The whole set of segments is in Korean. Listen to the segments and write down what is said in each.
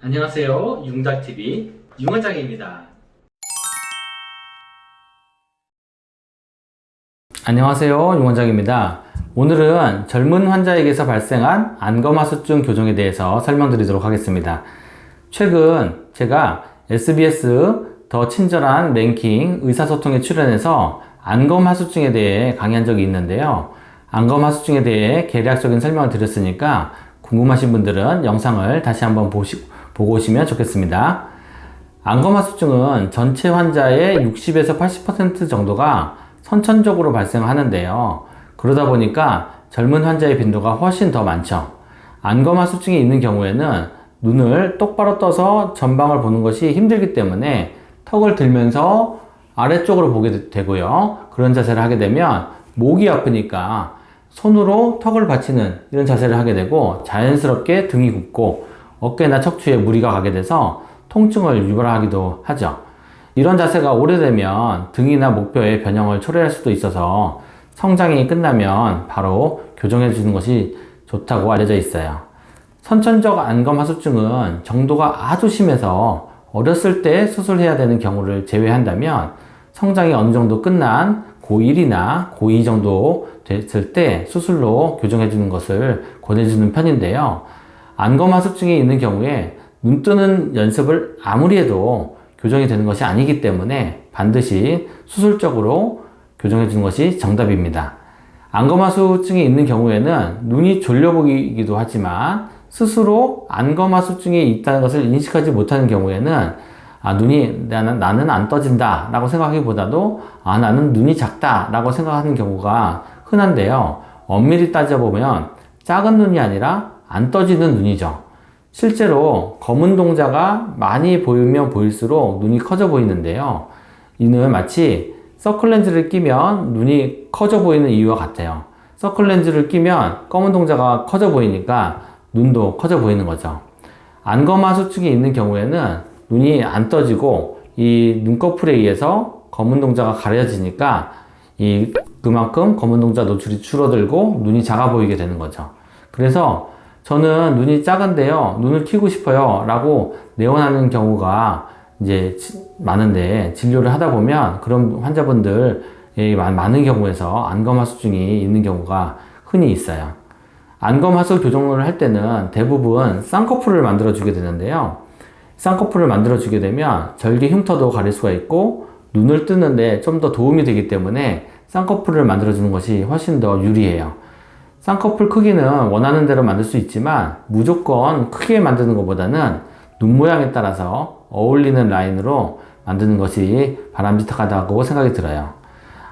안녕하세요. 융닥TV 융원장입니다. 안녕하세요. 융원장입니다. 오늘은 젊은 환자에게서 발생한 안검하수증 교정에 대해서 설명드리도록 하겠습니다. 최근 제가 SBS 더 친절한 랭킹 의사소통에 출연해서 안검하수증에 대해 강의한 적이 있는데요. 안검하수증에 대해 개략적인 설명을 드렸으니까 궁금하신 분들은 영상을 다시 한번 보고 오시면 좋겠습니다. 안검하수증은 전체 환자의 60에서 80% 정도가 선천적으로 발생하는데요. 그러다 보니까 젊은 환자의 빈도가 훨씬 더 많죠. 안검하수증이 있는 경우에는 눈을 똑바로 떠서 전방을 보는 것이 힘들기 때문에 턱을 들면서 아래쪽으로 보게 되고요. 그런 자세를 하게 되면 목이 아프니까 손으로 턱을 받치는 이런 자세를 하게 되고 자연스럽게 등이 굽고 어깨나 척추에 무리가 가게 돼서 통증을 유발하기도 하죠. 이런 자세가 오래되면 등이나 목뼈의 변형을 초래할 수도 있어서 성장이 끝나면 바로 교정해 주는 것이 좋다고 알려져 있어요. 선천적 안검하수증은 정도가 아주 심해서 어렸을 때 수술해야 되는 경우를 제외한다면 성장이 어느 정도 끝난 고1이나 고2 정도 됐을 때 수술로 교정해 주는 것을 권해 주는 편인데요. 안검하수증이 있는 경우에 눈 뜨는 연습을 아무리 해도 교정이 되는 것이 아니기 때문에 반드시 수술적으로 교정해 주는 것이 정답입니다. 안검하수증이 있는 경우에는 눈이 졸려 보이기도 하지만 스스로 안검하수증이 있다는 것을 인식하지 못하는 경우에는 나는 안 떠진다 라고 생각하기보다도 나는 눈이 작다 라고 생각하는 경우가 흔한데요. 엄밀히 따져보면 작은 눈이 아니라 안 떠지는 눈이죠. 실제로 검은 동자가 많이 보이면 보일수록 눈이 커져 보이는데요. 이는 마치 서클렌즈를 끼면 눈이 커져 보이는 이유와 같아요. 서클렌즈를 끼면 검은 동자가 커져 보이니까 눈도 커져 보이는 거죠. 안검하수증이 있는 경우에는 눈이 안 떠지고 이 눈꺼풀에 의해서 검은 동자가 가려지니까 그만큼 검은 동자 노출이 줄어들고 눈이 작아 보이게 되는 거죠. 그래서 저는 눈이 작은데요, 눈을 키우고 싶어요 라고 내원하는 경우가 이제 많은데, 진료를 하다 보면 그런 환자분들이 많은 경우에서 안검하수증이 있는 경우가 흔히 있어요. 안검하수 교정을 할 때는 대부분 쌍꺼풀을 만들어 주게 되는데요. 쌍꺼풀을 만들어 주게 되면 절개 흉터도 가릴 수가 있고 눈을 뜨는데 좀 더 도움이 되기 때문에 쌍꺼풀을 만들어 주는 것이 훨씬 더 유리해요. 쌍꺼풀 크기는 원하는 대로 만들 수 있지만 무조건 크게 만드는 것보다는 눈 모양에 따라서 어울리는 라인으로 만드는 것이 바람직하다고 생각이 들어요.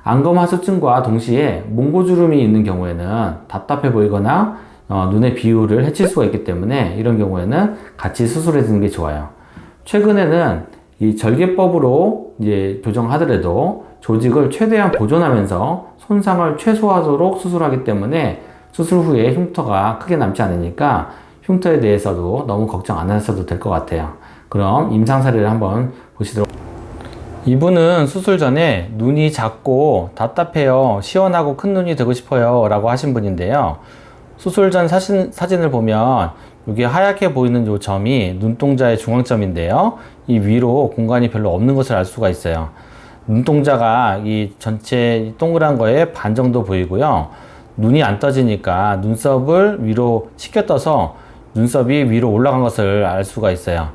안검하수증과 동시에 몽고주름이 있는 경우에는 답답해 보이거나 눈의 비율을 해칠 수가 있기 때문에 이런 경우에는 같이 수술해 주는 게 좋아요. 최근에는 이 절개법으로 이제 교정하더라도 조직을 최대한 보존하면서 손상을 최소화하도록 수술하기 때문에 수술 후에 흉터가 크게 남지 않으니까 흉터에 대해서도 너무 걱정 안 하셔도 될 것 같아요. 그럼 임상 사례를 한번 보시도록. 이분은 수술 전에 눈이 작고 답답해요, 시원하고 큰 눈이 되고 싶어요 라고 하신 분인데요. 수술 전 사진을 보면 여기 하얗게 보이는 이 점이 눈동자의 중앙점인데요. 이 위로 공간이 별로 없는 것을 알 수가 있어요. 눈동자가 이 전체 동그란 거에 반 정도 보이고요. 눈이 안 떠지니까 눈썹을 위로 치켜 떠서 눈썹이 위로 올라간 것을 알 수가 있어요.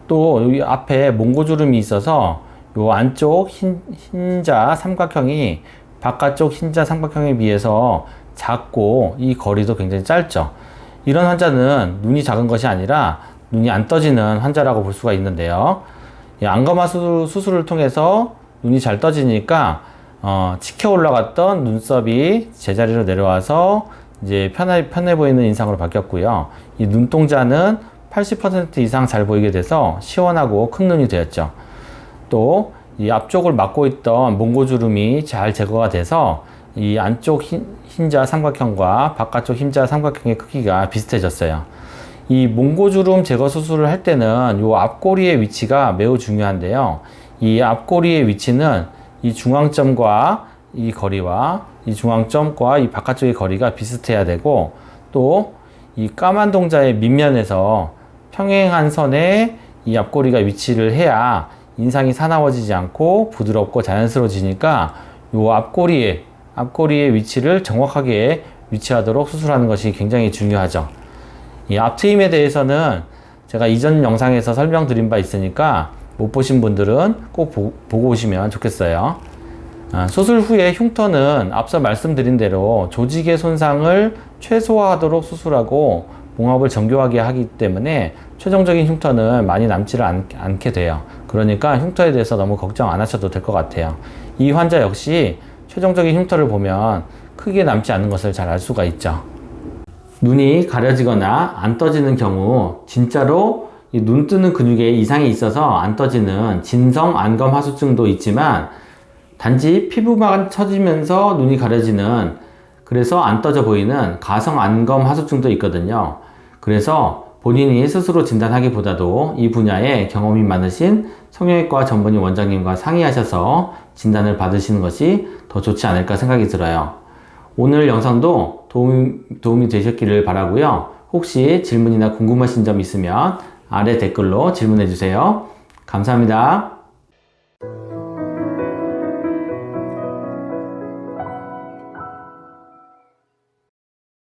또 여기 앞에 몽고주름이 있어서 요 안쪽 흰자 삼각형이 바깥쪽 흰자 삼각형에 비해서 작고 이 거리도 굉장히 짧죠. 이런 환자는 눈이 작은 것이 아니라 눈이 안 떠지는 환자라고 볼 수가 있는데요. 이 안검하수 수술을 통해서 눈이 잘 떠지니까 치켜 올라갔던 눈썹이 제자리로 내려와서 이제 편해 보이는 인상으로 바뀌었고요. 이 눈동자는 80% 이상 잘 보이게 돼서 시원하고 큰 눈이 되었죠. 또 이 앞쪽을 막고 있던 몽고주름이 잘 제거가 돼서 이 안쪽 흰자 삼각형과 바깥쪽 흰자 삼각형의 크기가 비슷해졌어요. 이 몽고주름 제거 수술을 할 때는 이 앞꼬리의 위치가 매우 중요한데요. 이 앞꼬리의 위치는 이 중앙점과 이 거리와 이 중앙점과 이 바깥쪽의 거리가 비슷해야 되고, 또 이 까만 동자의 밑면에서 평행한 선에 이 앞꼬리가 위치를 해야 인상이 사나워지지 않고 부드럽고 자연스러워지니까 요 앞꼬리의 위치를 정확하게 위치하도록 수술하는 것이 굉장히 중요하죠. 이 앞트임에 대해서는 제가 이전 영상에서 설명드린 바 있으니까 못 보신 분들은 꼭 보고 오시면 좋겠어요. 수술 후에 흉터는 앞서 말씀드린 대로 조직의 손상을 최소화하도록 수술하고 봉합을 정교하게 하기 때문에 최종적인 흉터는 많이 남지를 않게 돼요. 그러니까 흉터에 대해서 너무 걱정 안 하셔도 될 것 같아요. 이 환자 역시 최종적인 흉터를 보면 크게 남지 않는 것을 잘 알 수가 있죠. 눈이 가려지거나 안 떠지는 경우 진짜로 이 눈 뜨는 근육에 이상이 있어서 안 떠지는 진성 안검 하수증도 있지만 단지 피부만 처지면서 눈이 가려지는, 그래서 안 떠져 보이는 가성 안검 하수증도 있거든요. 그래서 본인이 스스로 진단하기보다도 이 분야에 경험이 많으신 성형외과 전문의 원장님과 상의하셔서 진단을 받으시는 것이 더 좋지 않을까 생각이 들어요. 오늘 영상도 도움이 되셨기를 바라고요. 혹시 질문이나 궁금하신 점 있으면 아래 댓글로 질문해 주세요. 감사합니다.